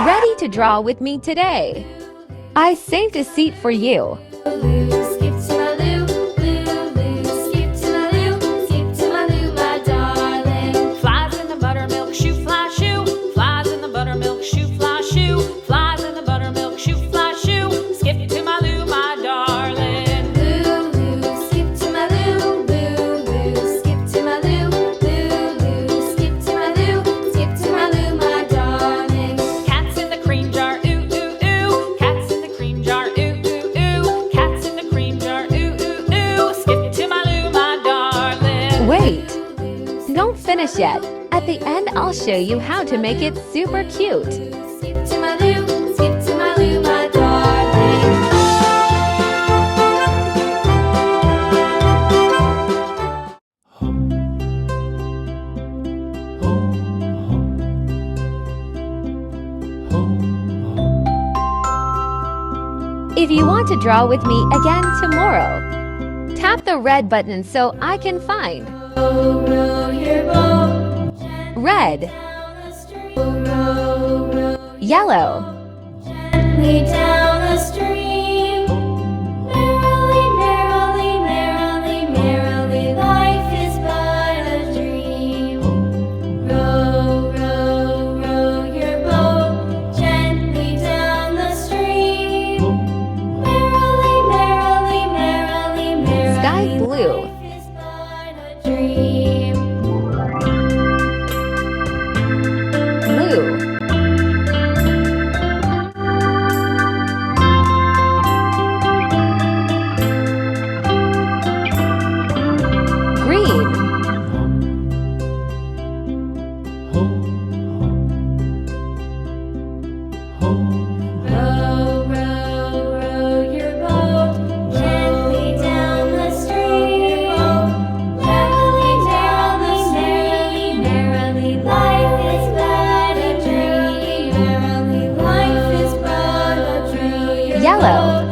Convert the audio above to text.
Ready to draw with me today? I saved a seat for you. Skip to my loo, loo, loo. Skip to my loo, skip to my loo, my darling. Flies in the buttermilk shoe, fly shoe. Flies in the buttermilk shoe, fly shoe. Flies in the buttermilk shoe, fly shoe. Skip to my loo, my darling. Loo, loo. Skip to my loo, loo, loo. Skip to my loo, loo, loo. Skip to my loo, skip to my loo, my darling. Cats in the cream jar, ooh, ooh, ooh. Cats in the cream jar, ooh, ooh, ooh. Cats in the cream jar, ooh, ooh, ooh. Skip to my loo, my darling. Wait, don't finish yet. At the end, I'll show you how to make it super cute. Skip to my loo, skip to my loo, my darling. If you want to draw with me again tomorrow, tap the red button so I can find. Row your boat Red, down the stream. Row yellow, gently down the stream. Merrily, merrily, merrily, merrily, life is but a dream. Row, row, row your boat gently down the stream. Merrily, merrily, merrily, merrily, Sky blue. life is but a dream. blue, green, Row, row, row your boat gently down the stream. Merrily, merrily, merrily, life is but a dream. Merrily, life is but a dream. yellow,